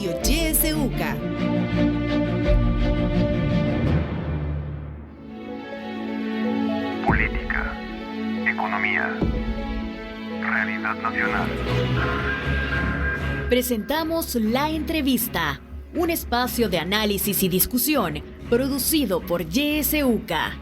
YSUCA. Política, economía, realidad nacional. Presentamos La Entrevista, un espacio de análisis y discusión producido por YSUCA.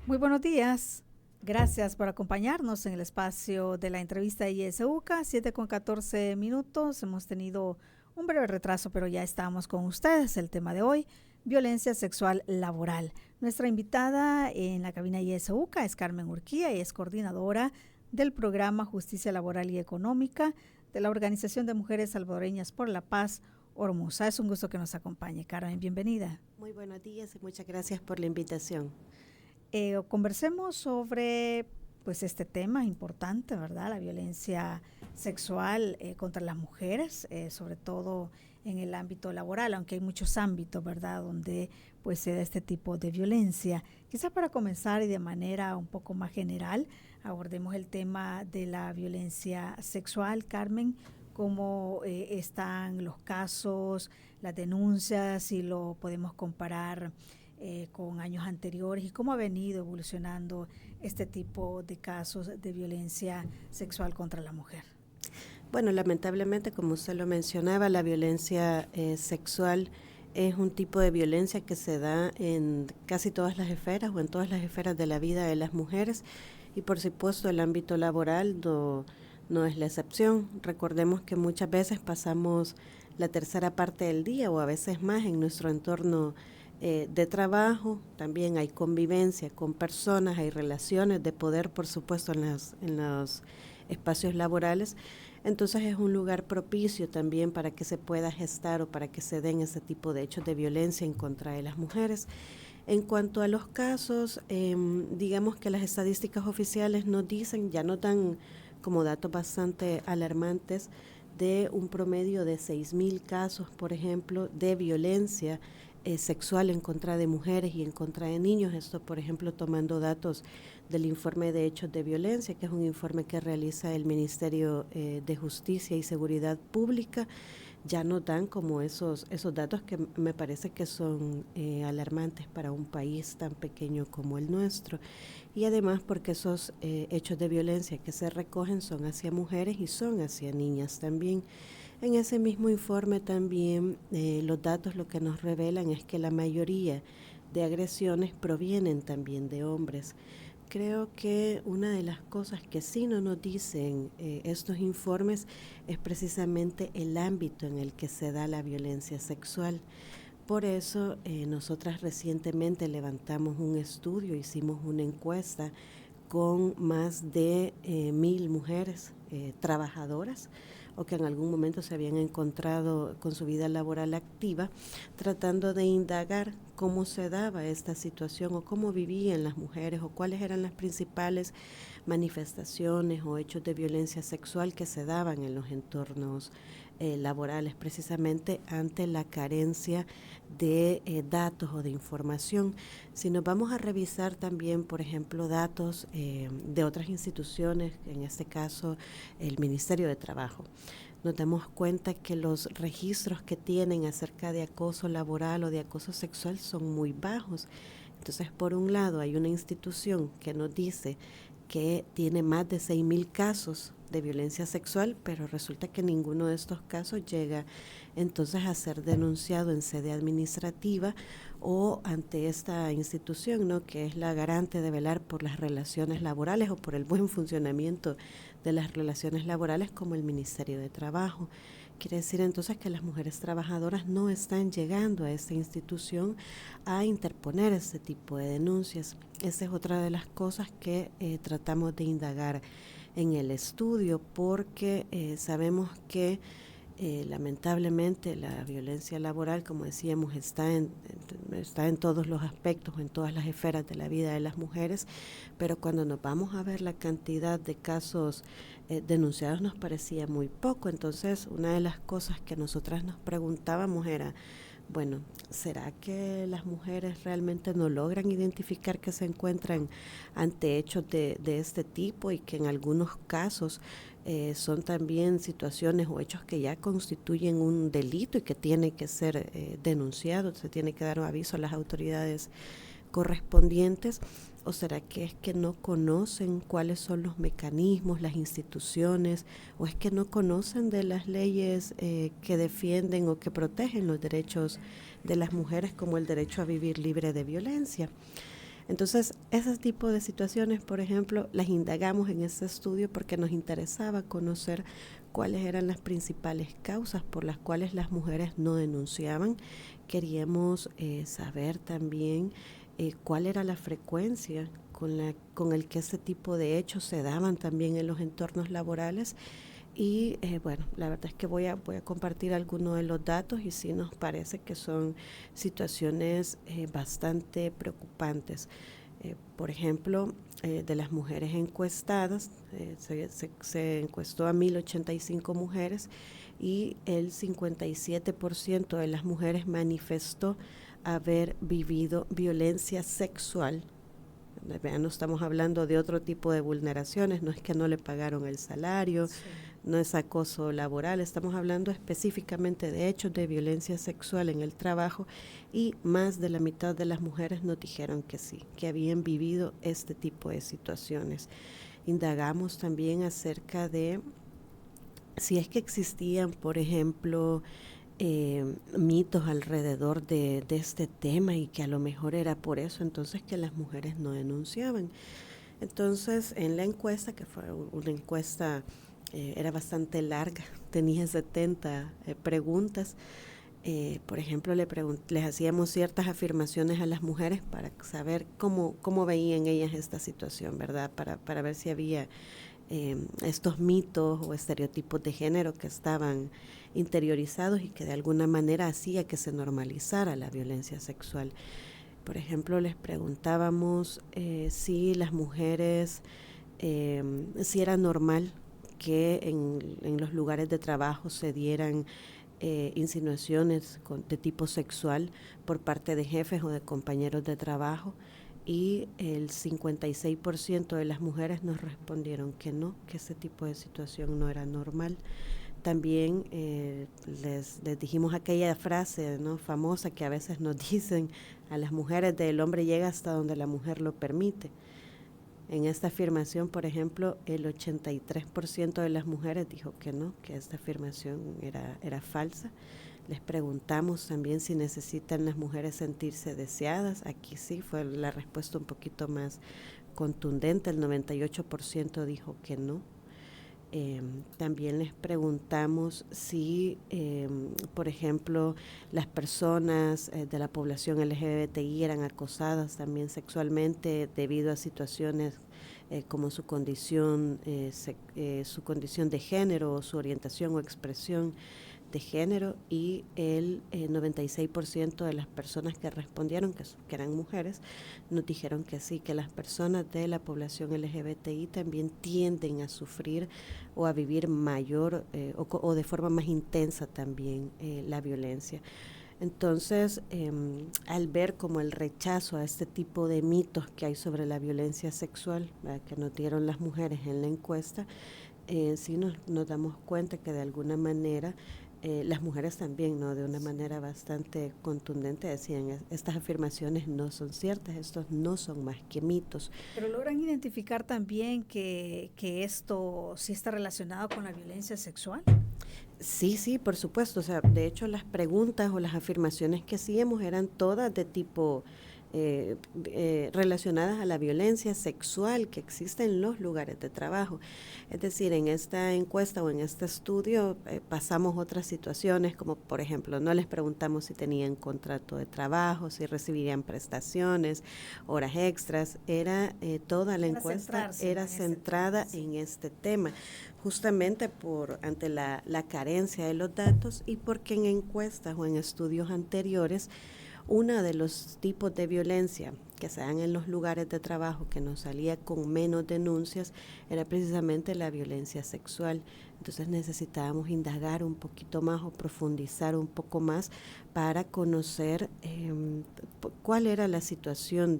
Muy buenos días. Gracias por acompañarnos en el espacio de la entrevista de YSUCA, 7:14. Hemos tenido un breve retraso, pero ya estamos con ustedes. El tema de hoy, violencia sexual laboral. Nuestra invitada en la cabina YSUCA es Carmen Urquía y es coordinadora del programa Justicia Laboral y Económica de la Organización de Mujeres Salvadoreñas por la Paz, Ormuza. Es un gusto que nos acompañe. Carmen, bienvenida. Muy buenos días y muchas gracias por la invitación. Conversemos sobre pues este tema importante, ¿verdad? La violencia sexual contra las mujeres, sobre todo en el ámbito laboral, aunque hay muchos ámbitos, ¿verdad?, donde pues se da este tipo de violencia. Quizá para comenzar y de manera un poco más general, abordemos el tema de la violencia sexual. Carmen, ¿cómo están los casos, las denuncias, si lo podemos comparar con años anteriores y cómo ha venido evolucionando este tipo de casos de violencia sexual contra la mujer? Bueno, lamentablemente, como usted lo mencionaba, la violencia sexual es un tipo de violencia que se da en casi todas las esferas o en todas las esferas de la vida de las mujeres y por supuesto el ámbito laboral no es la excepción. Recordemos que muchas veces pasamos la tercera parte del día o a veces más en nuestro entorno de trabajo. También hay convivencia con personas, hay relaciones de poder, por supuesto, en los espacios laborales. Entonces es un lugar propicio también para que se pueda gestar o para que se den ese tipo de hechos de violencia en contra de las mujeres. En cuanto a los casos, digamos que las estadísticas oficiales nos dicen, ya nos dan como datos bastante alarmantes, de un promedio de 6,000 casos, por ejemplo, de violencia sexual en contra de mujeres y en contra de niños. Esto, por ejemplo, tomando datos del informe de hechos de violencia, que es un informe que realiza el Ministerio de Justicia y Seguridad Pública. Ya nos dan como esos datos que me parece que son alarmantes para un país tan pequeño como el nuestro. Y además porque esos hechos de violencia que se recogen son hacia mujeres y son hacia niñas también. En ese mismo informe también los datos lo que nos revelan es que la mayoría de agresiones provienen también de hombres. Creo que una de las cosas que sí no nos dicen estos informes es precisamente el ámbito en el que se da la violencia sexual. Por eso nosotras recientemente levantamos un estudio, hicimos una encuesta con más de 1,000 mujeres trabajadoras o que en algún momento se habían encontrado con su vida laboral activa, tratando de indagar cómo se daba esta situación o cómo vivían las mujeres o cuáles eran las principales manifestaciones o hechos de violencia sexual que se daban en los entornos laborales, precisamente ante la carencia de datos o de información. Si nos vamos a revisar también, por ejemplo, datos de otras instituciones, en este caso el Ministerio de Trabajo, nos damos cuenta que los registros que tienen acerca de acoso laboral o de acoso sexual son muy bajos. Entonces, por un lado, hay una institución que nos dice que tiene más de 6,000 casos de violencia sexual, pero resulta que ninguno de estos casos llega entonces a ser denunciado en sede administrativa o ante esta institución, ¿no?, que es la garante de velar por las relaciones laborales o por el buen funcionamiento de las relaciones laborales, como el Ministerio de Trabajo. Quiere decir entonces que las mujeres trabajadoras no están llegando a esta institución a interponer este tipo de denuncias. Esa es otra de las cosas que tratamos de indagar en el estudio, porque sabemos que lamentablemente la violencia laboral, como decíamos, está en todos los aspectos, en todas las esferas de la vida de las mujeres, pero cuando nos vamos a ver la cantidad de casos denunciados nos parecía muy poco. Entonces, una de las cosas que nosotras nos preguntábamos era, bueno, ¿será que las mujeres realmente no logran identificar que se encuentran ante hechos de este tipo y que en algunos casos son también situaciones o hechos que ya constituyen un delito y que tiene que ser denunciado, se tiene que dar un aviso a las autoridades correspondientes? ¿O será que es que no conocen cuáles son los mecanismos, las instituciones, o es que no conocen de las leyes que defienden o que protegen los derechos de las mujeres, como el derecho a vivir libre de violencia? Entonces, ese tipo de situaciones, por ejemplo, las indagamos en este estudio porque nos interesaba conocer cuáles eran las principales causas por las cuales las mujeres no denunciaban. Queríamos saber también cuál era la frecuencia con el que ese tipo de hechos se daban también en los entornos laborales. Y bueno, la verdad es que voy a compartir algunos de los datos y sí nos parece que son situaciones bastante preocupantes. Por ejemplo, de las mujeres encuestadas, se encuestó a 1.085 mujeres y el 57% de las mujeres manifestó haber vivido violencia sexual. Vean, no estamos hablando de otro tipo de vulneraciones, no es que no le pagaron el salario, sí, no es acoso laboral, estamos hablando específicamente de hechos de violencia sexual en el trabajo, y más de la mitad de las mujeres nos dijeron que sí, que habían vivido este tipo de situaciones. Indagamos también acerca de si es que existían, por ejemplo, mitos alrededor de este tema y que a lo mejor era por eso entonces que las mujeres no denunciaban. Entonces, en la encuesta, que fue una encuesta, era bastante larga, tenía 70 preguntas, por ejemplo, les hacíamos ciertas afirmaciones a las mujeres para saber cómo veían ellas esta situación, ¿verdad? Para ver si había estos mitos o estereotipos de género que estaban interiorizados y que de alguna manera hacía que se normalizara la violencia sexual. Por ejemplo, les preguntábamos si las mujeres, si era normal que en los lugares de trabajo se dieran insinuaciones de tipo sexual por parte de jefes o de compañeros de trabajo, y el 56% de las mujeres nos respondieron que no, que ese tipo de situación no era normal. También les dijimos aquella frase, ¿no?, famosa que a veces nos dicen a las mujeres de el hombre llega hasta donde la mujer lo permite. En esta afirmación, por ejemplo, el 83% de las mujeres dijo que no, que esta afirmación era falsa. Les preguntamos también si necesitan las mujeres sentirse deseadas. Aquí sí fue la respuesta un poquito más contundente, el 98% dijo que no. También les preguntamos si, por ejemplo, las personas de la población LGBTI eran acosadas también sexualmente debido a situaciones como su condición de género, o su orientación o expresión de género, y el 96% de las personas que respondieron, que eran mujeres, nos dijeron que sí, que las personas de la población LGBTI también tienden a sufrir o a vivir mayor o de forma más intensa también la violencia. Entonces, al ver como el rechazo a este tipo de mitos que hay sobre la violencia sexual, que nos dieron las mujeres en la encuesta, sí nos damos cuenta que de alguna manera las mujeres también, ¿no?, de una manera bastante contundente decían, estas afirmaciones no son ciertas, estos no son más que mitos. Pero logran identificar también que esto sí está relacionado con la violencia sexual. Sí, por supuesto. O sea, de hecho las preguntas o las afirmaciones que hacíamos eran todas de tipo relacionadas a la violencia sexual que existe en los lugares de trabajo. Es decir, en esta encuesta o en este estudio pasamos otras situaciones, como por ejemplo, no les preguntamos si tenían contrato de trabajo, si recibirían prestaciones, horas extras. Era toda la encuesta era centrada en este tema, justamente ante la carencia de los datos y porque en encuestas o en estudios anteriores uno de los tipos de violencia que se dan en los lugares de trabajo, que nos salía con menos denuncias, era precisamente la violencia sexual. Entonces necesitábamos indagar un poquito más o profundizar un poco más para conocer cuál era la situación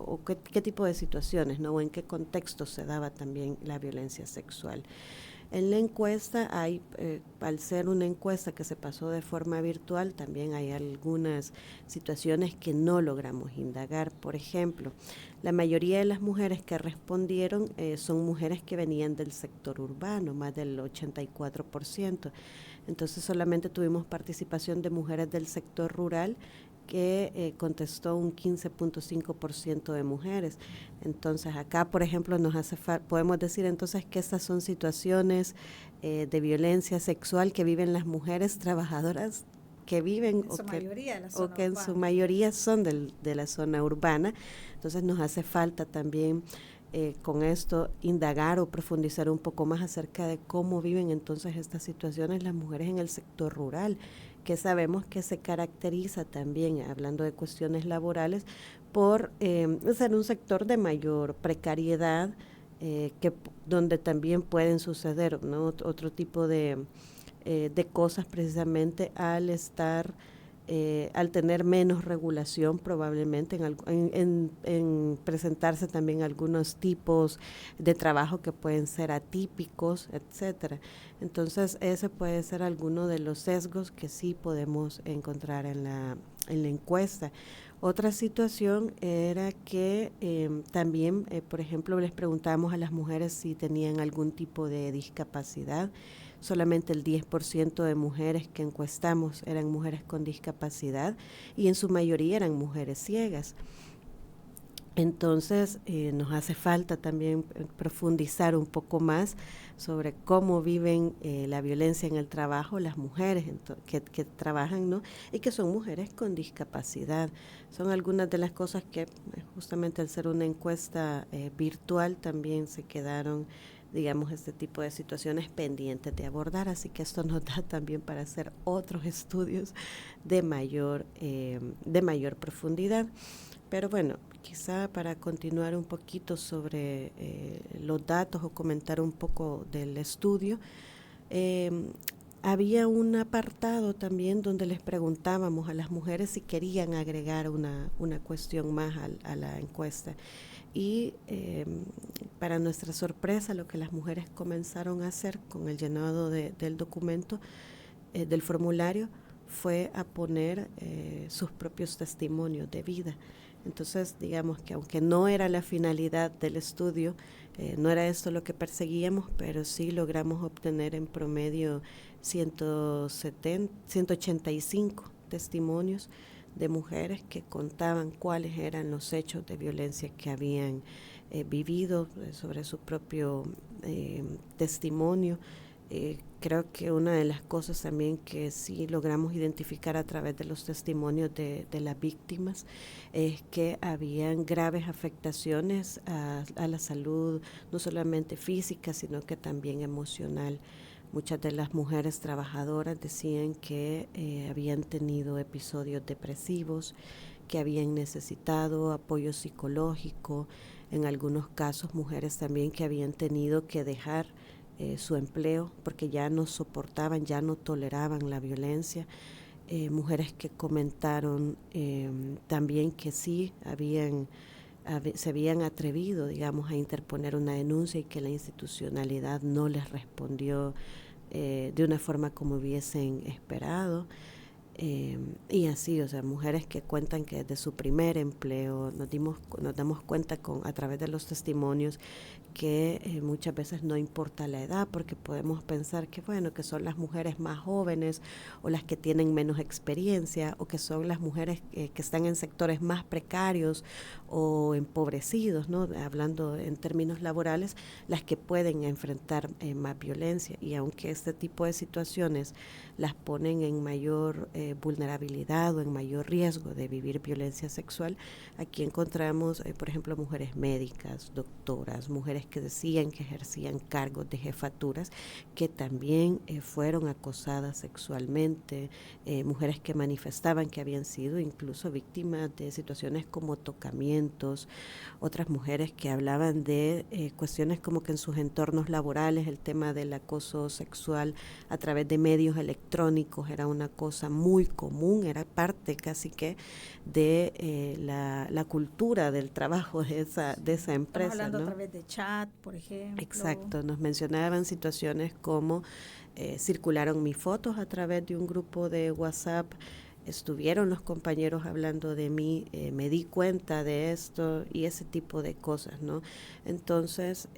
o qué tipo de situaciones, ¿no? O en qué contexto se daba también la violencia sexual. En la encuesta hay, al ser una encuesta que se pasó de forma virtual, también hay algunas situaciones que no logramos indagar. Por ejemplo, la mayoría de las mujeres que respondieron son mujeres que venían del sector urbano, más del 84%. Entonces solamente tuvimos participación de mujeres del sector rural, que contestó un 15.5% de mujeres. Entonces acá, por ejemplo, podemos decir entonces que estas son situaciones de violencia sexual que viven las mujeres trabajadoras que viven o que en su mayoría son de la zona urbana. Entonces nos hace falta también con esto indagar o profundizar un poco más acerca de cómo viven entonces estas situaciones las mujeres en el sector rural, que sabemos que se caracteriza también, hablando de cuestiones laborales, por ser un sector de mayor precariedad, donde también pueden suceder, ¿no? Otro tipo de cosas precisamente al tener menos regulación, probablemente en presentarse también algunos tipos de trabajo que pueden ser atípicos, etcétera. Entonces ese puede ser alguno de los sesgos que sí podemos encontrar en la encuesta. Otra situación era que también, por ejemplo, les preguntamos a las mujeres si tenían algún tipo de discapacidad. Solamente el 10% de mujeres que encuestamos eran mujeres con discapacidad y en su mayoría eran mujeres ciegas. Entonces nos hace falta también profundizar un poco más sobre cómo viven la violencia en el trabajo las mujeres que trabajan, ¿no? Y que son mujeres con discapacidad. Son algunas de las cosas que justamente al ser una encuesta virtual también se quedaron, digamos, este tipo de situaciones pendientes de abordar, así que esto nos da también para hacer otros estudios de mayor profundidad. Pero bueno, quizá para continuar un poquito sobre los datos o comentar un poco del estudio, había un apartado también donde les preguntábamos a las mujeres si querían agregar una cuestión más a la encuesta. Y para nuestra sorpresa, lo que las mujeres comenzaron a hacer con el llenado del documento, del formulario, fue a poner sus propios testimonios de vida. Entonces, digamos que aunque no era la finalidad del estudio, no era esto lo que perseguíamos, pero sí logramos obtener en promedio 185 testimonios de mujeres que contaban cuáles eran los hechos de violencia que habían vivido sobre su propio testimonio. Creo que una de las cosas también que sí logramos identificar a través de los testimonios de las víctimas es que habían graves afectaciones a la salud, no solamente física, sino que también emocional. Muchas de las mujeres trabajadoras decían que habían tenido episodios depresivos, que habían necesitado apoyo psicológico, en algunos casos mujeres también que habían tenido que dejar su empleo porque ya no soportaban, ya no toleraban la violencia. Mujeres que comentaron también que sí se habían atrevido, digamos, a interponer una denuncia y que la institucionalidad no les respondió de una forma como hubiesen esperado. Y así, o sea, mujeres que cuentan que desde su primer empleo nos damos cuenta a través de los testimonios que muchas veces no importa la edad, porque podemos pensar que bueno, que son las mujeres más jóvenes o las que tienen menos experiencia o que son las mujeres que están en sectores más precarios o empobrecidos, ¿no? Hablando en términos laborales, las que pueden enfrentar más violencia. Y aunque este tipo de situaciones las ponen en mayor vulnerabilidad o en mayor riesgo de vivir violencia sexual, aquí encontramos, por ejemplo, mujeres médicas, doctoras, mujeres que decían que ejercían cargos de jefaturas, que también fueron acosadas sexualmente, mujeres que manifestaban que habían sido incluso víctimas de situaciones como tocamientos, otras mujeres que hablaban de cuestiones como que en sus entornos laborales el tema del acoso sexual a través de medios electrónicos era una cosa muy común, era parte casi que de la cultura del trabajo de esa empresa. Estamos hablando, ¿no?, a través de chat, por ejemplo. Exacto, nos mencionaban situaciones como circularon mis fotos a través de un grupo de WhatsApp, estuvieron los compañeros hablando de mí, me di cuenta de esto y ese tipo de cosas, ¿no? Entonces,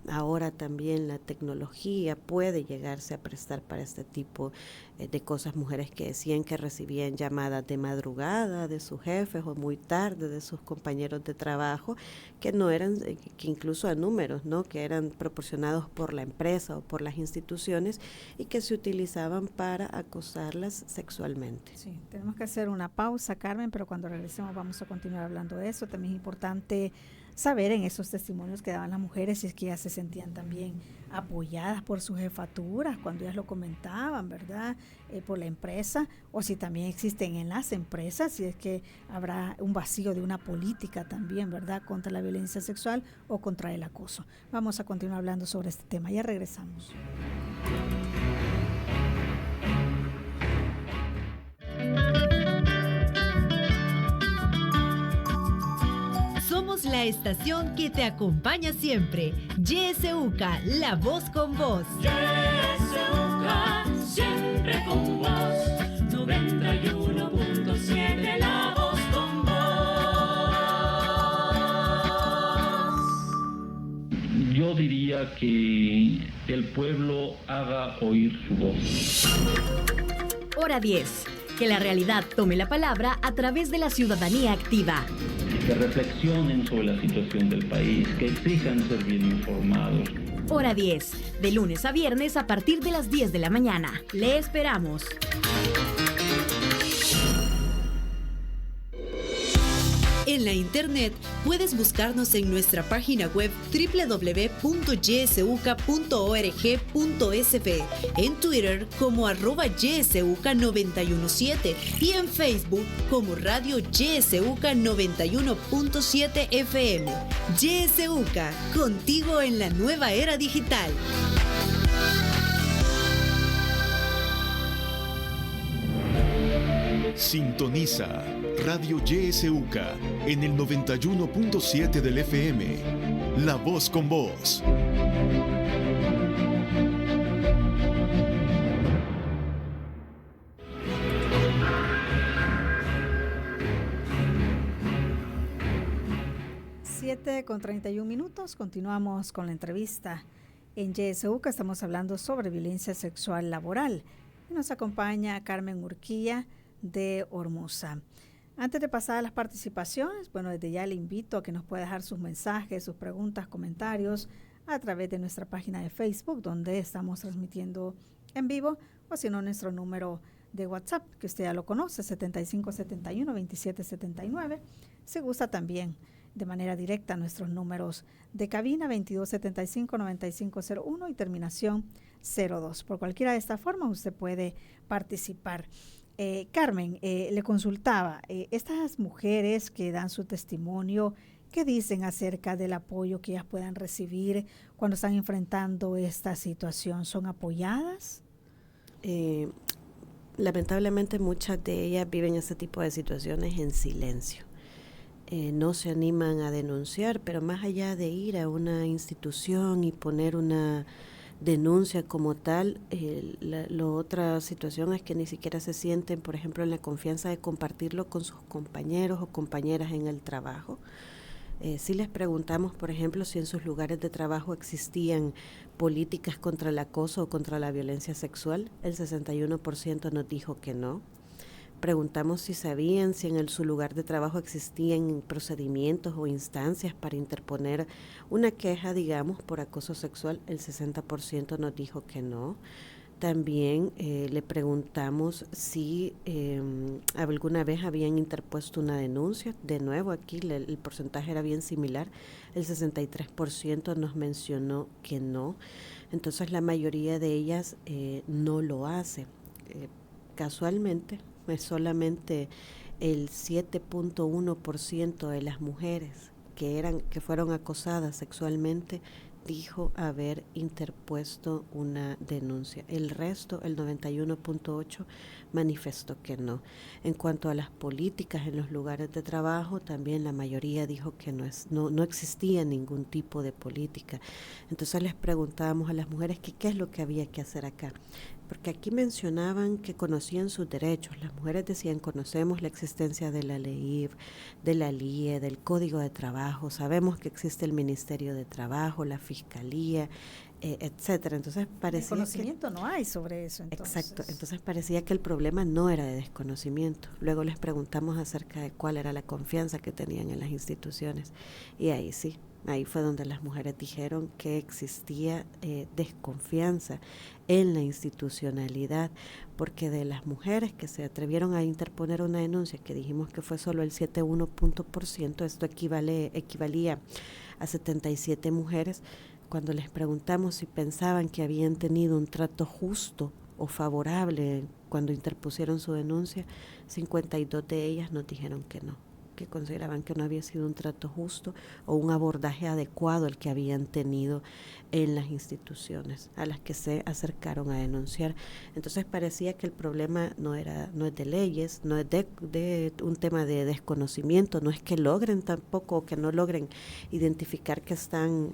ahora también la tecnología puede llegarse a prestar para este tipo de cosas. Mujeres que decían que recibían llamadas de madrugada de sus jefes o muy tarde de sus compañeros de trabajo, que no eran, que incluso a números, ¿no?, que eran proporcionados por la empresa o por las instituciones y que se utilizaban para acosarlas sexualmente. Sí, tenemos que hacer una pausa, Carmen, pero cuando regresemos vamos a continuar hablando de eso. También es importante saber en esos testimonios que daban las mujeres si es que ellas se sentían también apoyadas por sus jefaturas cuando ellas lo comentaban, ¿verdad?, por la empresa, o si también existen en las empresas, si es que habrá un vacío de una política también, ¿verdad?, contra la violencia sexual o contra el acoso. Vamos a continuar hablando sobre este tema. Ya regresamos. Somos la estación que te acompaña siempre. YSUCA, la voz con vos. YSUCA, siempre con vos. 91.7, la voz con vos. Yo diría que el pueblo haga oír su voz. Hora 10. Que la realidad tome la palabra a través de la ciudadanía activa. Que reflexionen sobre la situación del país, que exijan ser bien informados. Hora 10. De lunes a viernes a partir de las 10 de la mañana. Le esperamos. En la internet puedes buscarnos en nuestra página web www.ysuca.org.sb, en Twitter como @ysuca917 y en Facebook como Radio YSUCA 91.7 FM. YSUCA, contigo en la nueva era digital. Sintoniza Radio YSUCA en el 91.7 del FM. La voz con vos. Con 31 minutos, continuamos con la entrevista. En YSUCA estamos hablando sobre violencia sexual laboral. Y nos acompaña Carmen Urquía de Ormuza. Antes de pasar a las participaciones, bueno, desde ya le invito a que nos pueda dejar sus mensajes, sus preguntas, comentarios a través de nuestra página de Facebook, donde estamos transmitiendo en vivo, o si no, nuestro número de WhatsApp, que usted ya lo conoce, 7571-2779. Si gusta también de manera directa nuestros números de cabina 2275-9501 y terminación 02. Por cualquiera de estas formas usted puede participar. Carmen, le consultaba, estas mujeres que dan su testimonio, ¿qué dicen acerca del apoyo que ellas puedan recibir cuando están enfrentando esta situación? ¿Son apoyadas? Lamentablemente muchas de ellas viven ese tipo de situaciones en silencio. No se animan a denunciar, pero más allá de ir a una institución y poner una denuncia como tal, la otra situación es que ni siquiera se sienten, por ejemplo, en la confianza de compartirlo con sus compañeros o compañeras en el trabajo. Si les preguntamos, por ejemplo, si en sus lugares de trabajo existían políticas contra el acoso o contra la violencia sexual, el 61% nos dijo que no. Preguntamos si sabían si en su lugar de trabajo existían procedimientos o instancias para interponer una queja, digamos, por acoso sexual. El 60% nos dijo que no. También le preguntamos si alguna vez habían interpuesto una denuncia. De nuevo, aquí el porcentaje era bien similar. El 63% nos mencionó que no. Entonces, la mayoría de ellas no lo hace. Casualmente, es solamente el 7.1% de las mujeres que fueron acosadas sexualmente dijo haber interpuesto una denuncia. El resto, el 91.8%, manifestó que no. En cuanto a las políticas en los lugares de trabajo, también la mayoría dijo que no existía ningún tipo de política. Entonces les preguntábamos a las mujeres que qué es lo que había que hacer acá. Porque aquí mencionaban que conocían sus derechos. Las mujeres decían, conocemos la existencia de la LEIF, de la LIE, del Código de Trabajo, sabemos que existe el Ministerio de Trabajo, la Fiscalía, etcétera. Entonces parecía conocimiento no hay sobre eso. Exacto. Entonces parecía que el problema no era de desconocimiento. Luego les preguntamos acerca de cuál era la confianza que tenían en las instituciones. Y ahí sí. Ahí fue donde las mujeres dijeron que existía desconfianza en la institucionalidad, porque de las mujeres que se atrevieron a interponer una denuncia, que dijimos que fue solo el 7.1%, esto equivalía a 77 mujeres, cuando les preguntamos si pensaban que habían tenido un trato justo o favorable cuando interpusieron su denuncia, 52 de ellas nos dijeron que no, que consideraban que no había sido un trato justo o un abordaje adecuado el que habían tenido en las instituciones a las que se acercaron a denunciar. Entonces parecía que el problema no es de leyes, no es de un tema de desconocimiento, no es que logren tampoco o que no logren identificar que están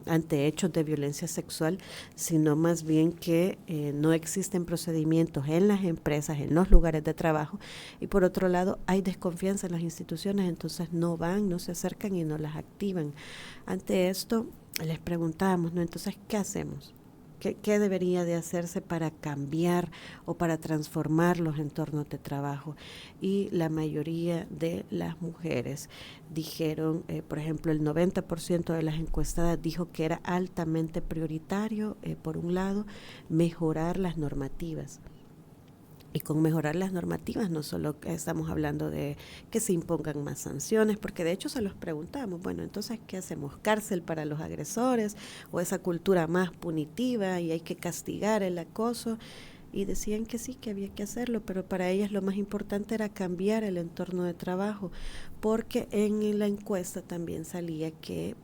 ante hechos de violencia sexual, sino más bien que no existen procedimientos en las empresas, en los lugares de trabajo, y por otro lado hay desconfianza en las instituciones, entonces no se acercan y no las activan. Ante esto les preguntábamos, ¿no? Entonces, ¿qué hacemos? ¿Qué debería de hacerse para cambiar o para transformar los entornos de trabajo? Y la mayoría de las mujeres dijeron, por ejemplo, el 90% de las encuestadas dijo que era altamente prioritario, por un lado, mejorar las normativas. Y con mejorar las normativas no solo estamos hablando de que se impongan más sanciones, porque de hecho se los preguntamos, bueno, entonces, ¿qué hacemos? ¿Cárcel para los agresores o esa cultura más punitiva y hay que castigar el acoso? Y decían que sí, que había que hacerlo, pero para ellas lo más importante era cambiar el entorno de trabajo, porque en la encuesta también salía que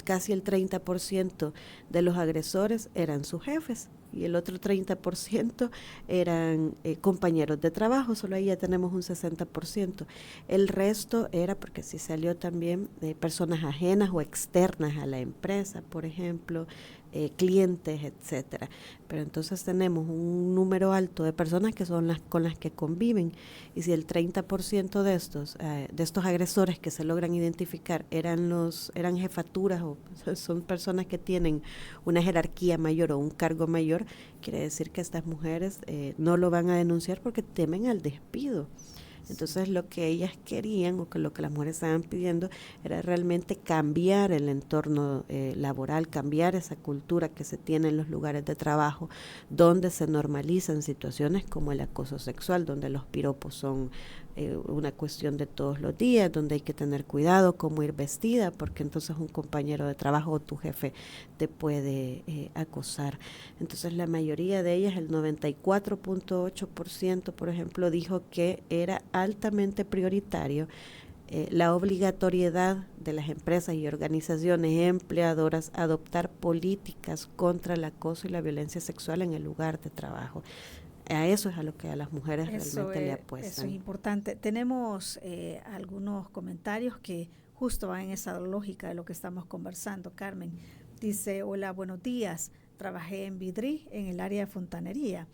casi el 30% de los agresores eran sus jefes y el otro 30% eran compañeros de trabajo, solo ahí ya tenemos un 60%. El resto era, porque sí salió también, personas ajenas o externas a la empresa, por ejemplo, clientes, etcétera. Pero entonces tenemos un número alto de personas que son las con las que conviven, y si el 30% de estos agresores que se logran identificar eran jefaturas o son personas que tienen una jerarquía mayor o un cargo mayor, quiere decir que estas mujeres no lo van a denunciar porque temen al despido. Entonces lo que ellas querían o que lo que las mujeres estaban pidiendo era realmente cambiar el entorno laboral, cambiar esa cultura que se tiene en los lugares de trabajo, donde se normalizan situaciones como el acoso sexual, donde los piropos son una cuestión de todos los días, donde hay que tener cuidado cómo ir vestida, porque entonces un compañero de trabajo o tu jefe te puede acosar. Entonces la mayoría de ellas, el 94.8%, por ejemplo, dijo que era altamente prioritario la obligatoriedad de las empresas y organizaciones empleadoras adoptar políticas contra el acoso y la violencia sexual en el lugar de trabajo. A eso es a lo que a las mujeres realmente le apuestan. Eso es importante. Tenemos algunos comentarios que justo van en esa lógica de lo que estamos conversando. Carmen dice, hola, buenos días. Trabajé en Vidrí, en el área de fontanería.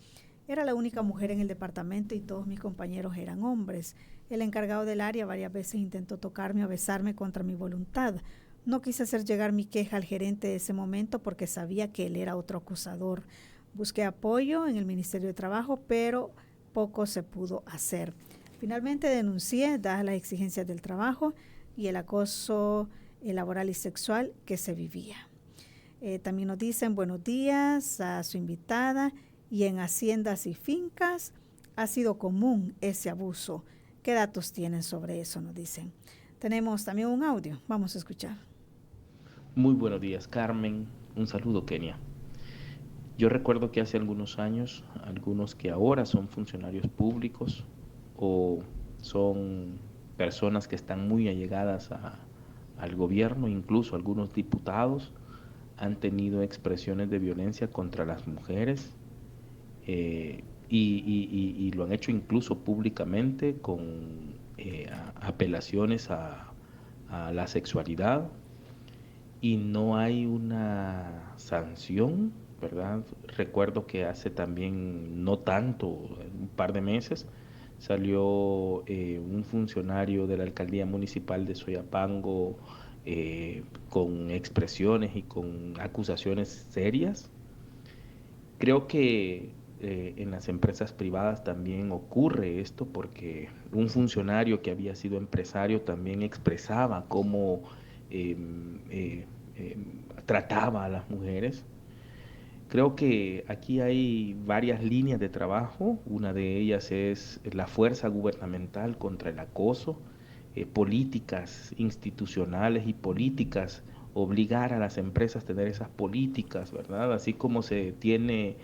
Era la única mujer en el departamento y todos mis compañeros eran hombres. El encargado del área varias veces intentó tocarme o besarme contra mi voluntad. No quise hacer llegar mi queja al gerente de ese momento porque sabía que él era otro acusador. Busqué apoyo en el Ministerio de Trabajo, pero poco se pudo hacer. Finalmente denuncié, dadas las exigencias del trabajo y el acoso laboral y sexual que se vivía. También nos dicen buenos días a su invitada y en haciendas y fincas ha sido común ese abuso. ¿Qué datos tienen sobre eso? Nos dicen. Tenemos también un audio. Vamos a escuchar. Muy buenos días, Carmen. Un saludo, Kenia. Yo recuerdo que hace algunos años, algunos que ahora son funcionarios públicos o son personas que están muy allegadas al gobierno, incluso algunos diputados, han tenido expresiones de violencia contra las mujeres y lo han hecho incluso públicamente con apelaciones a la sexualidad, y no hay una sanción, ¿verdad? Recuerdo que hace también, no tanto, un par de meses, salió un funcionario de la alcaldía municipal de Soyapango con expresiones y con acusaciones serias. Creo que en las empresas privadas también ocurre esto, porque un funcionario que había sido empresario también expresaba cómo trataba a las mujeres. Creo que aquí hay varias líneas de trabajo. Una de ellas es la fuerza gubernamental contra el acoso, políticas institucionales y políticas, obligar a las empresas a tener esas políticas, ¿verdad? Así como se tiene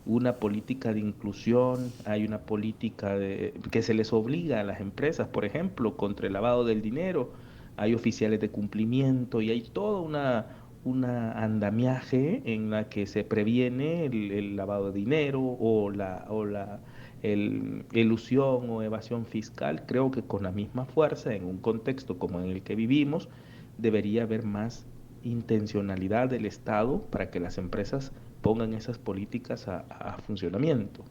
una política de inclusión, hay una política que se les obliga a las empresas, por ejemplo, contra el lavado del dinero, hay oficiales de cumplimiento y hay toda una andamiaje en la que se previene el lavado de dinero o la elusión o evasión fiscal. Creo que con la misma fuerza, en un contexto como en el que vivimos, debería haber más intencionalidad del Estado para que las empresas pongan esas políticas a funcionamiento.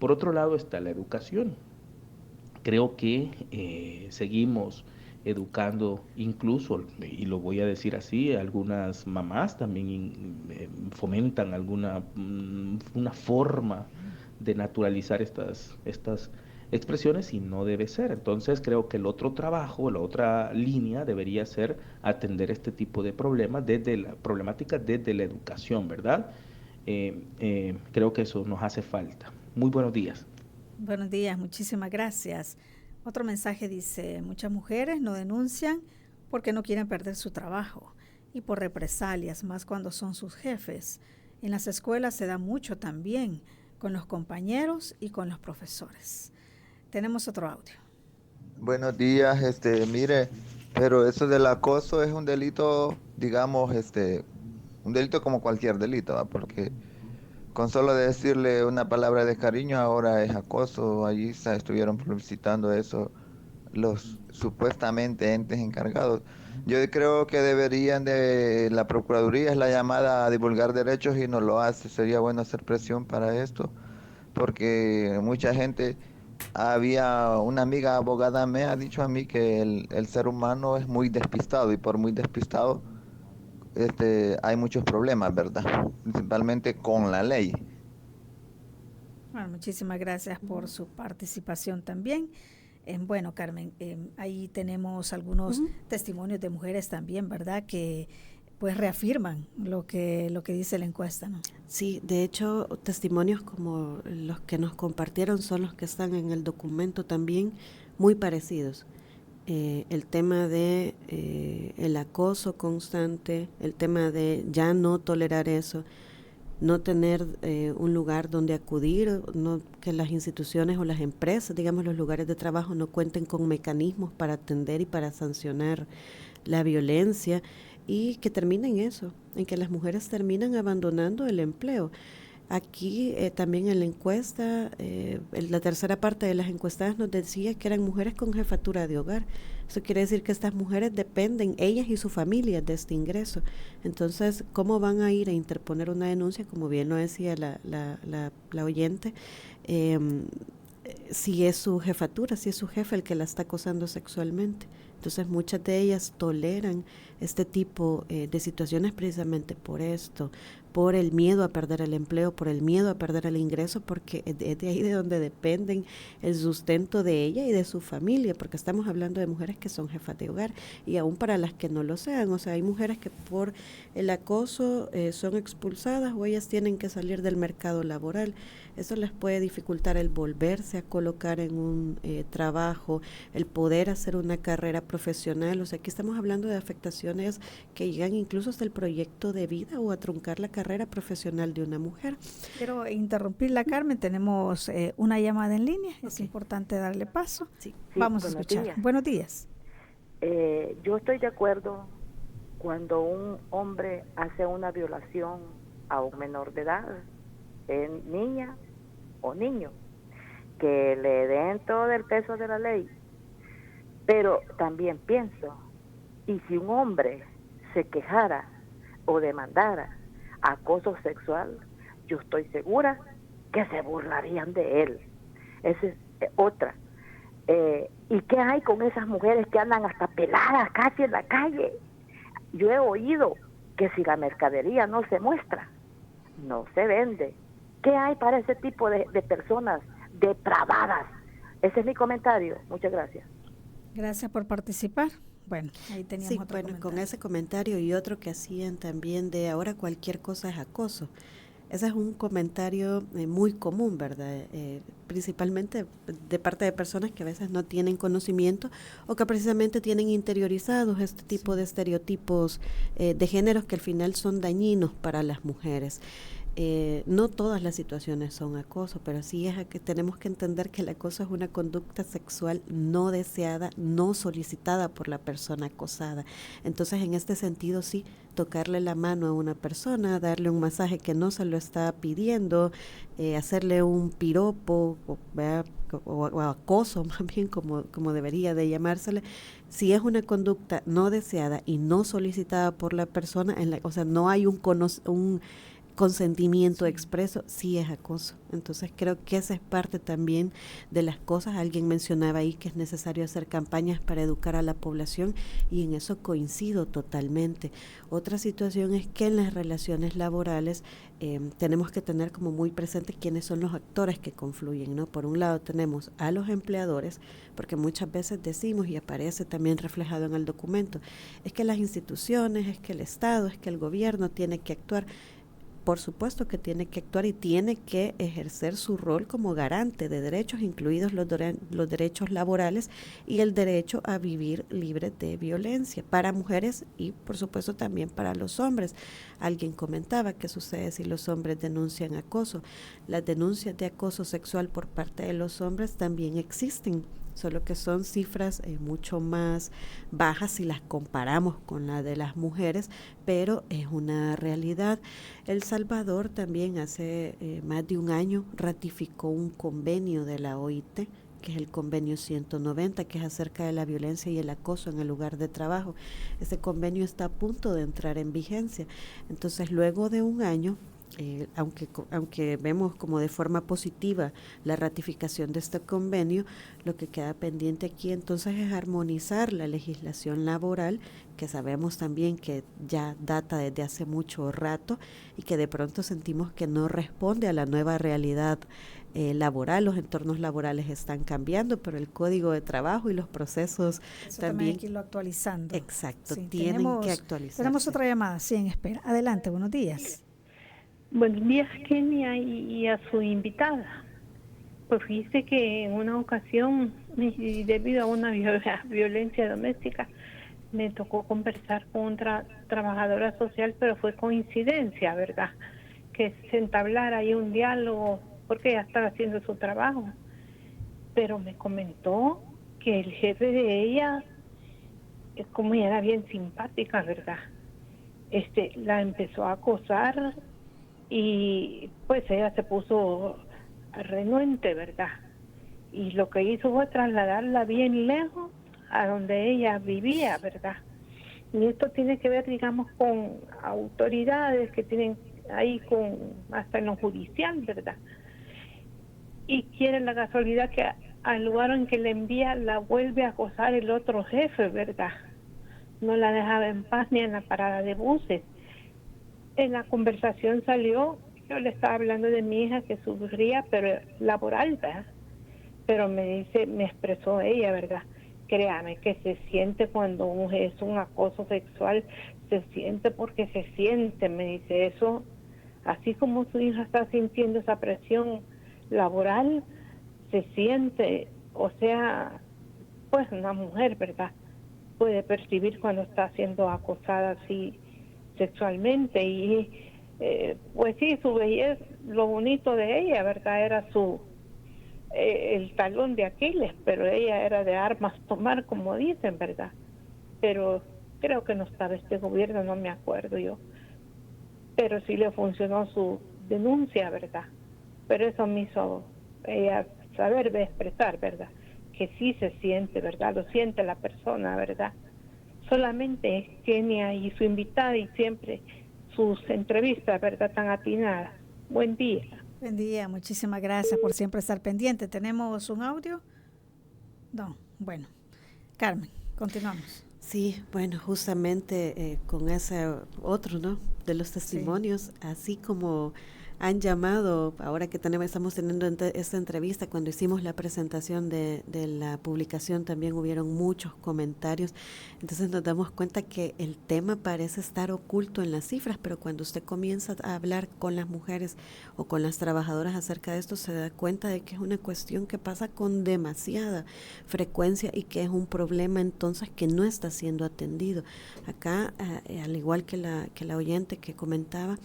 Por otro lado está la educación. Creo que seguimos educando, incluso, y lo voy a decir así, algunas mamás también fomentan una forma de naturalizar estas expresiones, y no debe ser. Entonces creo que el otro trabajo, la otra línea debería ser atender este tipo de problemas desde la problemática, desde la educación, ¿verdad? Creo que eso nos hace falta. Muy buenos días. Buenos días, muchísimas gracias. Otro mensaje dice: muchas mujeres no denuncian porque no quieren perder su trabajo y por represalias, más cuando son sus jefes. En las escuelas se da mucho también, con los compañeros y con los profesores. Tenemos otro audio. Buenos días, mire, pero eso del acoso es un delito, digamos, un delito como cualquier delito, ¿va? Porque con solo decirle una palabra de cariño ahora es acoso. Allí estuvieron publicitando eso los supuestamente entes encargados. Yo creo que la Procuraduría es la llamada a divulgar derechos y no lo hace. Sería bueno hacer presión para esto, porque mucha gente, había una amiga abogada me ha dicho a mí que el ser humano es muy despistado, y por muy despistado hay muchos problemas, ¿verdad? Principalmente con la ley. Bueno, muchísimas gracias por su participación también. Bueno, Carmen, ahí tenemos algunos testimonios de mujeres también, ¿verdad?, que pues reafirman lo que dice la encuesta, ¿no? Sí, de hecho, testimonios como los que nos compartieron son los que están en el documento también, muy parecidos. El tema de el acoso constante, el tema de ya no tolerar eso, no tener un lugar donde acudir, que las instituciones o las empresas, digamos los lugares de trabajo, no cuenten con mecanismos para atender y para sancionar la violencia, y que termina en eso, en que las mujeres terminan abandonando el empleo. Aquí también en la encuesta, la tercera parte de las encuestadas nos decía que eran mujeres con jefatura de hogar. Eso quiere decir que estas mujeres dependen, ellas y su familia, de este ingreso. Entonces, ¿cómo van a ir a interponer una denuncia? Como bien lo decía la oyente, si es su jefatura, si es su jefe el que la está acosando sexualmente. Entonces muchas de ellas toleran este tipo de situaciones precisamente por esto, por el miedo a perder el empleo, por el miedo a perder el ingreso, porque es de ahí de donde dependen el sustento de ella y de su familia, porque estamos hablando de mujeres que son jefas de hogar y aún para las que no lo sean, o sea, hay mujeres que por el acoso son expulsadas o ellas tienen que salir del mercado laboral. Eso les puede dificultar el volverse a colocar en un trabajo, el poder hacer una carrera profesional. O sea, aquí estamos hablando de afectaciones que llegan incluso hasta el proyecto de vida o a truncar la carrera profesional de una mujer. Quiero interrumpirla, Carmen. Tenemos una llamada en línea. Es importante darle paso. Sí. Vamos a escuchar. Días. Buenos días. Yo estoy de acuerdo cuando un hombre hace una violación a un menor de edad, niña o niño, que le den todo el peso de la ley. Pero también pienso, y si un hombre se quejara o demandara acoso sexual, yo estoy segura que se burlarían de él. Esa es otra. ¿Y qué hay con esas mujeres que andan hasta peladas casi en la calle? Yo he oído que si la mercadería no se muestra, no se vende. ¿Qué hay para ese tipo de personas depravadas? Ese es mi comentario. Muchas gracias. Gracias por participar. Bueno, ahí teníamos Sí, otro comentario. con ese comentario y otro que hacían también de ahora cualquier cosa es acoso. Ese es un comentario muy común, ¿verdad? Principalmente de parte de personas que a veces no tienen conocimiento o que precisamente tienen interiorizados este tipo de estereotipos de géneros que al final son dañinos para las mujeres. No todas las situaciones son acoso, pero sí es que tenemos que entender que el acoso es una conducta sexual no deseada, no solicitada por la persona acosada. Entonces, en este sentido, sí, tocarle la mano a una persona, darle un masaje que no se lo está pidiendo, hacerle un piropo o acoso, más bien como debería de llamársele, si es una conducta no deseada y no solicitada por la persona, o sea, no hay un consentimiento expreso, sí es acoso. Entonces creo que esa es parte también de las cosas. Alguien mencionaba ahí que es necesario hacer campañas para educar a la población y en eso coincido totalmente. Otra situación es que en las relaciones laborales tenemos que tener como muy presente quiénes son los actores que confluyen, ¿no? Por un lado tenemos a los empleadores, porque muchas veces decimos y aparece también reflejado en el documento, es que las instituciones, es que el Estado, es que el gobierno tiene que actuar. Por supuesto que tiene que actuar y tiene que ejercer su rol como garante de derechos, incluidos los derechos laborales y el derecho a vivir libre de violencia para mujeres y por supuesto también para los hombres. Alguien comentaba qué sucede si los hombres denuncian acoso. Las denuncias de acoso sexual por parte de los hombres también existen, solo que son cifras mucho más bajas si las comparamos con la de las mujeres, pero es una realidad. El Salvador también hace más de un año ratificó un convenio de la OIT, que es el convenio 190, que es acerca de la violencia y el acoso en el lugar de trabajo. Este convenio está a punto de entrar en vigencia. Entonces, luego de un año, aunque vemos como de forma positiva la ratificación de este convenio, lo que queda pendiente aquí entonces es armonizar la legislación laboral, que sabemos también que ya data desde hace mucho rato y que de pronto sentimos que no responde a la nueva realidad laboral. Los entornos laborales están cambiando, pero el código de trabajo y los procesos eso también hay que irlo actualizando. Exacto, sí, tienen que actualizarse. Tenemos otra llamada, sí, en espera. Adelante, buenos días. Buenos días, Kenia, y a su invitada. Pues fíjese que en una ocasión, y debido a una violencia doméstica, me tocó conversar con otra trabajadora social, pero fue coincidencia, ¿verdad? Que se entablara ahí un diálogo, porque ella estaba haciendo su trabajo. Pero me comentó que el jefe de ella, como ella era bien simpática, ¿verdad? La empezó a acosar. Y pues ella se puso renuente, ¿verdad? Y lo que hizo fue trasladarla bien lejos a donde ella vivía, ¿verdad? Y esto tiene que ver, digamos, con autoridades que tienen ahí hasta en lo judicial, ¿verdad? Y quiere la casualidad que al lugar en que le envía la vuelve a acosar el otro jefe, ¿verdad? No la dejaba en paz ni en la parada de buses. en la conversación salió, yo le estaba hablando de mi hija que sufría, pero laboral, ¿verdad? Pero me expresó ella, ¿verdad? Créame que se siente cuando es un acoso sexual, se siente porque se siente, me dice eso, así como su hija está sintiendo esa presión laboral, se siente, o sea, pues una mujer, ¿verdad? Puede percibir cuando está siendo acosada así sexualmente y pues sí, su belleza, lo bonito de ella, ¿verdad? Era el talón de Aquiles, pero ella era de armas tomar, como dicen, ¿verdad? Pero creo que no estaba este gobierno, no me acuerdo yo, pero sí le funcionó su denuncia, ¿verdad? Pero eso me hizo ella saber de expresar, ¿verdad? Que sí se siente, ¿verdad? Lo siente la persona, ¿verdad? Solamente Kenia y su invitada y siempre sus entrevistas, ¿verdad? Tan atinadas. Buen día. Buen día, muchísimas gracias por siempre estar pendiente. ¿Tenemos un audio? No, bueno. Carmen, continuamos. Sí, bueno, justamente con ese otro, ¿no? De los testimonios, sí. Así como han llamado, ahora que estamos teniendo esta entrevista, cuando hicimos la presentación de la publicación también hubieron muchos comentarios, entonces nos damos cuenta que el tema parece estar oculto en las cifras, pero cuando usted comienza a hablar con las mujeres o con las trabajadoras acerca de esto, se da cuenta de que es una cuestión que pasa con demasiada frecuencia y que es un problema entonces que no está siendo atendido. Acá, al igual que la oyente que comentaba,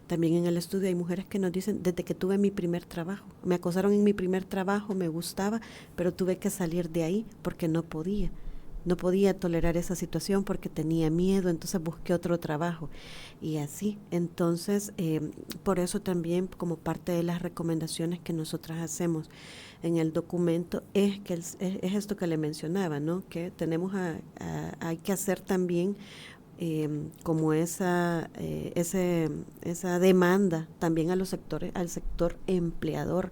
también en el estudio hay mujeres que nos dicen, desde que tuve mi primer trabajo, me acosaron en mi primer trabajo, me gustaba, pero tuve que salir de ahí porque no podía tolerar esa situación porque tenía miedo, entonces busqué otro trabajo y así. Entonces, por eso también como parte de las recomendaciones que nosotras hacemos en el documento es que es esto que le mencionaba, ¿no? Que tenemos hay que hacer también como esa demanda también al sector empleador.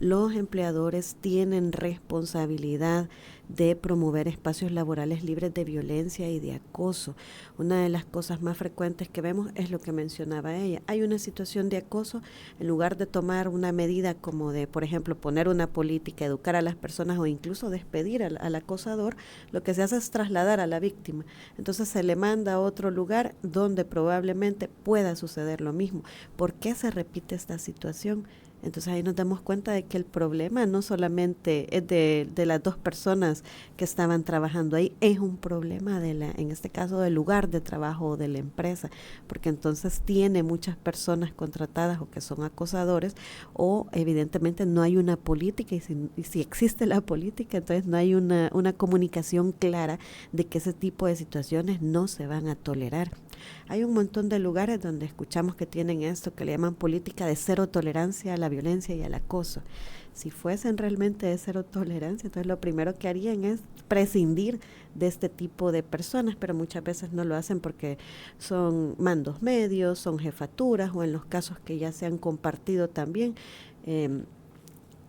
Los empleadores tienen responsabilidad de promover espacios laborales libres de violencia y de acoso. Una de las cosas más frecuentes que vemos es lo que mencionaba ella. Hay una situación de acoso, en lugar de tomar una medida como de, por ejemplo, poner una política, educar a las personas o incluso despedir al acosador, lo que se hace es trasladar a la víctima. Entonces se le manda a otro lugar donde probablemente pueda suceder lo mismo. ¿Por qué se repite esta situación? Entonces ahí nos damos cuenta de que el problema no solamente es de las dos personas que estaban trabajando ahí, es un problema en este caso del lugar de trabajo o de la empresa, porque entonces tiene muchas personas contratadas o que son acosadores, o evidentemente no hay una política, y si existe la política, entonces no hay una comunicación clara de que ese tipo de situaciones no se van a tolerar. Hay un montón de lugares donde escuchamos que tienen esto que le llaman política de cero tolerancia a la violencia y al acoso. Si fuesen realmente de cero tolerancia, entonces lo primero que harían es prescindir de este tipo de personas, pero muchas veces no lo hacen porque son mandos medios, son jefaturas, o en los casos que ya se han compartido también,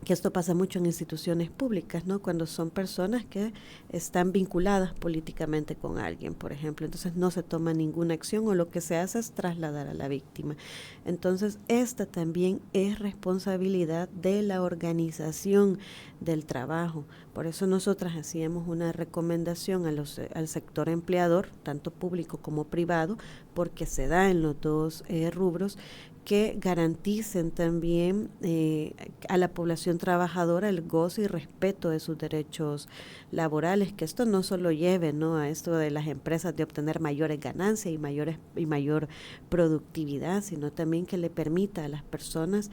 que esto pasa mucho en instituciones públicas, ¿no? Cuando son personas que están vinculadas políticamente con alguien, por ejemplo, entonces no se toma ninguna acción o lo que se hace es trasladar a la víctima. Entonces, esta también es responsabilidad de la organización del trabajo. Por eso nosotras hacíamos una recomendación al sector empleador, tanto público como privado, porque se da en los dos rubros, que garanticen también a la población trabajadora el goce y respeto de sus derechos laborales, que esto no solo lleve, ¿no?, a esto de las empresas de obtener mayores ganancias y mayor productividad, sino también que le permita a las personas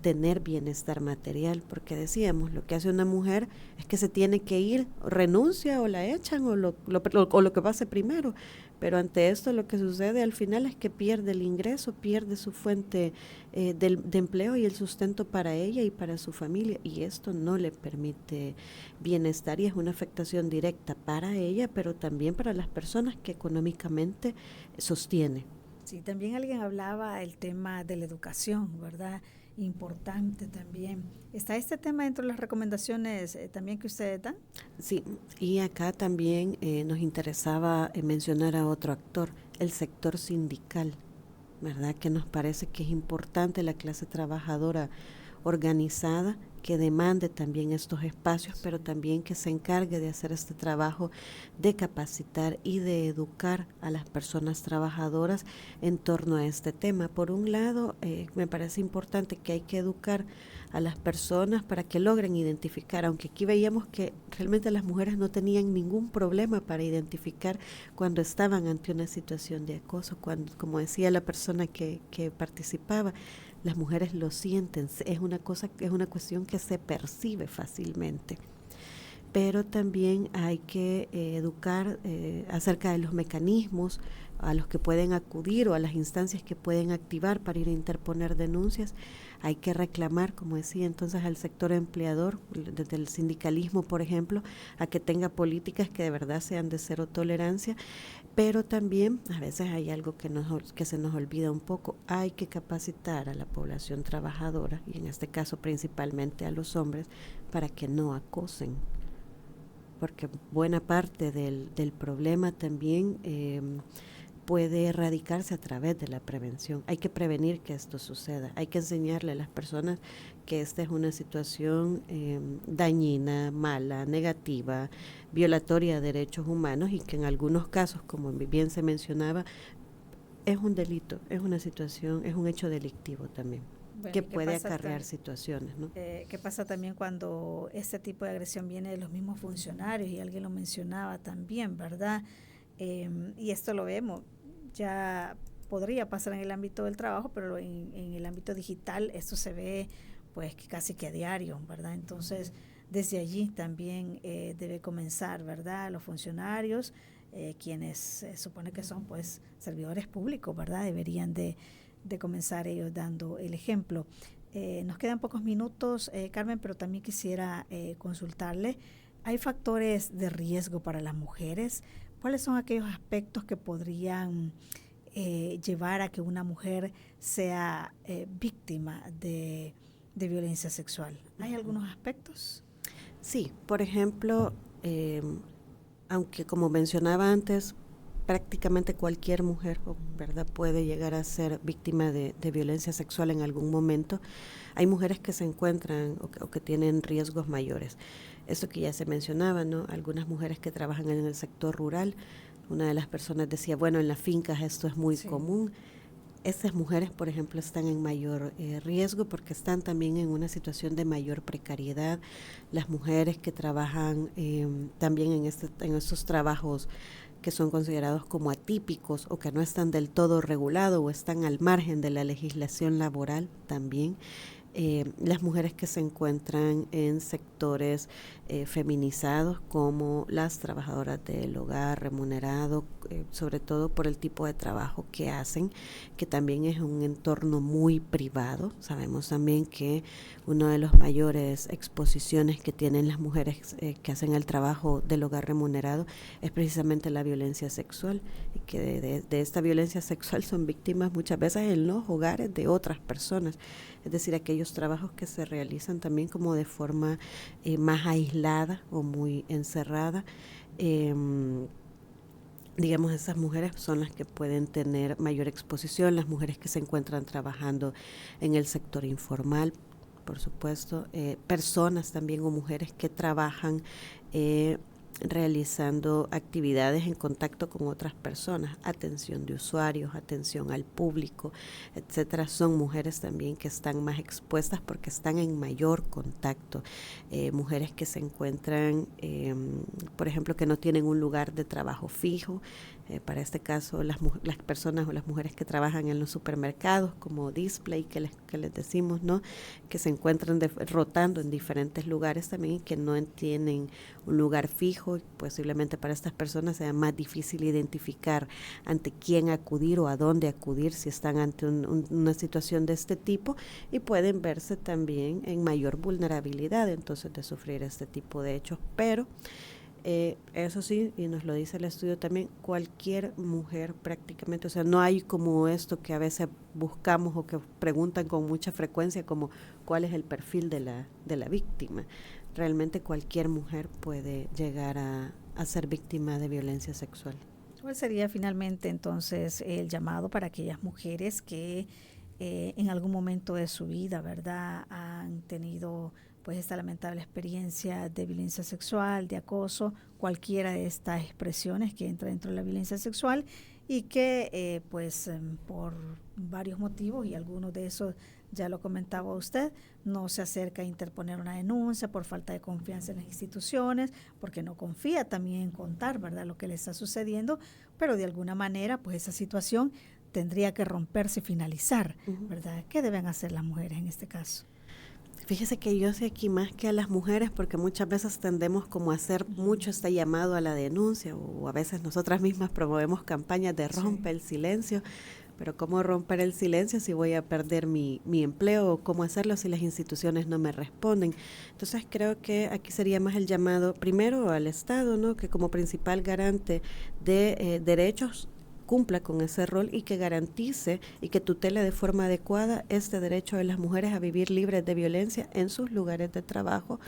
tener bienestar material, porque decíamos, lo que hace una mujer es que se tiene que ir, renuncia o la echan o lo que pase primero. Pero ante esto lo que sucede al final es que pierde el ingreso, pierde su fuente de empleo y el sustento para ella y para su familia, y esto no le permite bienestar y es una afectación directa para ella, pero también para las personas que económicamente sostiene. Sí, también alguien hablaba el tema de la educación, ¿verdad? Importante también. ¿Está este tema dentro de las recomendaciones también que ustedes dan? Sí, y acá también nos interesaba mencionar a otro actor, el sector sindical. ¿verdad? Que nos parece que es importante la clase trabajadora organizada, que demande también estos espacios, pero también que se encargue de hacer este trabajo de capacitar y de educar a las personas trabajadoras en torno a este tema. Por un lado, me parece importante que hay que educar a las personas para que logren identificar, aunque aquí veíamos que realmente las mujeres no tenían ningún problema para identificar cuando estaban ante una situación de acoso, cuando, como decía la persona que participaba, las mujeres lo sienten, es una cuestión que se percibe fácilmente. Pero también hay que educar acerca de los mecanismos a los que pueden acudir o a las instancias que pueden activar para ir a interponer denuncias. Hay que reclamar, como decía entonces, al sector empleador, desde el sindicalismo, por ejemplo, a que tenga políticas que de verdad sean de cero tolerancia. Pero también a veces hay algo que se nos olvida un poco. Hay que capacitar a la población trabajadora, y en este caso principalmente a los hombres, para que no acosen. Porque buena parte del problema también puede erradicarse a través de la prevención. Hay que prevenir que esto suceda. Hay que enseñarle a las personas que esta es una situación dañina, mala, negativa, violatoria de derechos humanos, y que en algunos casos, como bien se mencionaba, es un delito, es una situación, es un hecho delictivo también. Bueno, que puede acarrear situaciones, ¿no? ¿Qué pasa también cuando este tipo de agresión viene de los mismos funcionarios? Y alguien lo mencionaba también, ¿verdad? Y esto lo vemos, ya podría pasar en el ámbito del trabajo, pero en el ámbito digital esto se ve pues casi que a diario, ¿verdad? Entonces, desde allí también debe comenzar, ¿verdad? Los funcionarios, quienes se supone que son pues servidores públicos, ¿verdad? Deberían de comenzar ellos dando el ejemplo. Nos quedan pocos minutos, Carmen, pero también quisiera consultarle, ¿hay factores de riesgo para las mujeres? ¿Cuáles son aquellos aspectos que podrían llevar a que una mujer sea víctima de violencia sexual? ¿Hay algunos aspectos? Sí, por ejemplo, aunque como mencionaba antes, prácticamente cualquier mujer, ¿verdad?, puede llegar a ser víctima de violencia sexual en algún momento. Hay mujeres que se encuentran o que tienen riesgos mayores. Esto que ya se mencionaba, ¿no? Algunas mujeres que trabajan en el sector rural, una de las personas decía, bueno, en las fincas esto es muy común. Estas mujeres, por ejemplo, están en mayor riesgo porque están también en una situación de mayor precariedad. Las mujeres que trabajan también en estos trabajos que son considerados como atípicos o que no están del todo regulados o están al margen de la legislación laboral también. Las mujeres que se encuentran en sectores feminizados, como las trabajadoras del hogar remunerado, sobre todo por el tipo de trabajo que hacen, que también es un entorno muy privado. Sabemos también que una de las mayores exposiciones que tienen las mujeres que hacen el trabajo del hogar remunerado es precisamente la violencia sexual, y que de esta violencia sexual son víctimas muchas veces en los hogares de otras personas, es decir, aquellos trabajos que se realizan también como de forma más aislada o muy encerrada. Digamos, esas mujeres son las que pueden tener mayor exposición, las mujeres que se encuentran trabajando en el sector informal, por supuesto, personas también o mujeres que trabajan realizando actividades en contacto con otras personas, atención de usuarios, atención al público, etcétera. Son mujeres también que están más expuestas porque están en mayor contacto. Mujeres que se encuentran, por ejemplo, que no tienen un lugar de trabajo fijo. Para este caso, las personas o las mujeres que trabajan en los supermercados como display, que les decimos, ¿no?, que se encuentran rotando en diferentes lugares también, que no tienen un lugar fijo. Posiblemente para estas personas sea más difícil identificar ante quién acudir o a dónde acudir si están ante una situación de este tipo, y pueden verse también en mayor vulnerabilidad entonces de sufrir este tipo de hechos. Pero eso sí, y nos lo dice el estudio también, cualquier mujer prácticamente, o sea, no hay como esto que a veces buscamos o que preguntan con mucha frecuencia, como cuál es el perfil de la víctima. Realmente cualquier mujer puede llegar a ser víctima de violencia sexual. ¿Cuál sería finalmente entonces el llamado para aquellas mujeres que en algún momento de su vida, ¿verdad?, han tenido pues esta lamentable experiencia de violencia sexual, de acoso, cualquiera de estas expresiones que entra dentro de la violencia sexual y que por varios motivos, y algunos de esos ya lo comentaba usted, no se acerca a interponer una denuncia por falta de confianza en las instituciones, porque no confía también en contar, ¿verdad?, lo que le está sucediendo, pero de alguna manera pues esa situación tendría que romperse y finalizar, ¿verdad? ¿Qué deben hacer las mujeres en este caso? Fíjese que yo sé aquí más que a las mujeres, porque muchas veces tendemos como a hacer mucho este llamado a la denuncia, o a veces nosotras mismas promovemos campañas de rompe el silencio, pero ¿cómo romper el silencio si voy a perder mi empleo? ¿O cómo hacerlo si las instituciones no me responden? Entonces creo que aquí sería más el llamado primero al Estado, ¿no?, que como principal garante de derechos cumpla con ese rol y que garantice y que tutele de forma adecuada este derecho de las mujeres a vivir libres de violencia en sus lugares de trabajo,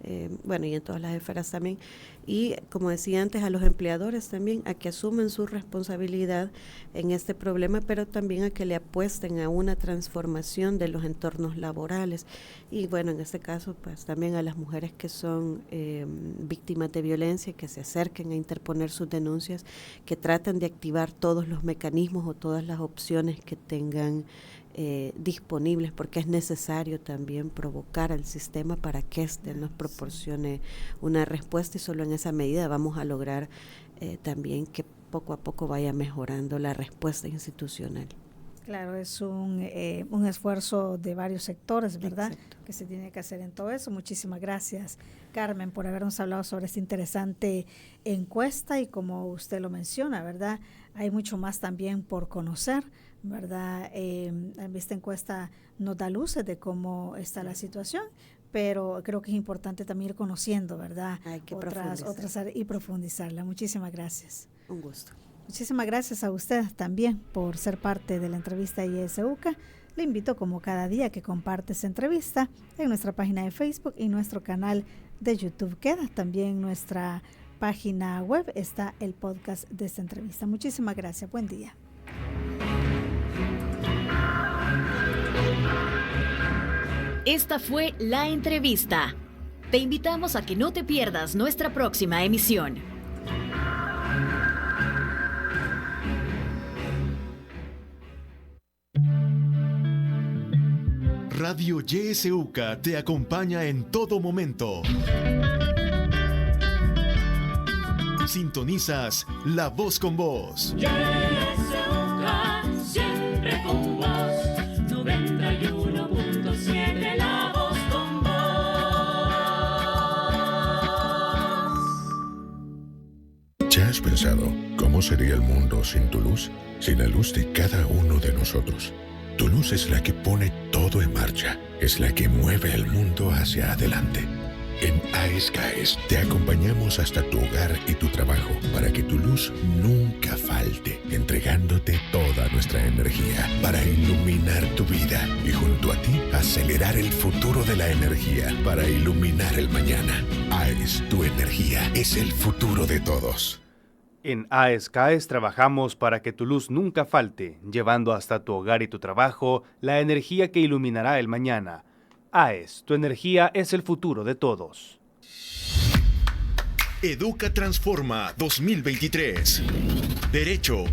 y en todas las esferas también. Y como decía antes, a los empleadores también a que asumen su responsabilidad en este problema, pero también a que le apuesten a una transformación de los entornos laborales. Y bueno, en este caso, pues también a las mujeres que son víctimas de violencia, que se acerquen a interponer sus denuncias, que traten de activar todos los mecanismos o todas las opciones que tengan disponibles, porque es necesario también provocar al sistema para que éste nos proporcione una respuesta, y solo en esa medida vamos a lograr también que poco a poco vaya mejorando la respuesta institucional. Claro, es un esfuerzo de varios sectores, ¿verdad?, exacto, que se tiene que hacer en todo eso. Muchísimas gracias, Carmen, por habernos hablado sobre esta interesante encuesta, y como usted lo menciona, ¿verdad?, hay mucho más también por conocer, ¿verdad? Esta encuesta nos da luces de cómo está la situación, pero creo que es importante también ir conociendo, ¿verdad?, hay que otras áreas y profundizarla. Muchísimas gracias. Un gusto. Muchísimas gracias a usted también por ser parte de la entrevista de YesUCA. Le invito como cada día que comparte esa entrevista en nuestra página de Facebook y nuestro canal de YouTube. Queda también en nuestra página web, está el podcast de esta entrevista. Muchísimas gracias. Buen día. Esta fue la entrevista. Te invitamos a que no te pierdas nuestra próxima emisión. Radio YesUCA te acompaña en todo momento. Sintonizas La Voz con Vos. YesUCA, siempre con vos. 91.7 La Voz con vos. ¿Ya has pensado cómo sería el mundo sin tu luz? Sin la luz de cada uno de nosotros. Tu luz es la que pone todo en marcha, es la que mueve el mundo hacia adelante. En AESCAES te acompañamos hasta tu hogar y tu trabajo para que tu luz nunca falte, entregándote toda nuestra energía para iluminar tu vida y junto a ti acelerar el futuro de la energía para iluminar el mañana. AES, tu energía es el futuro de todos. En AESCAES trabajamos para que tu luz nunca falte, llevando hasta tu hogar y tu trabajo la energía que iluminará el mañana. AES, tu energía es el futuro de todos. Educa Transforma 2023. Derecho,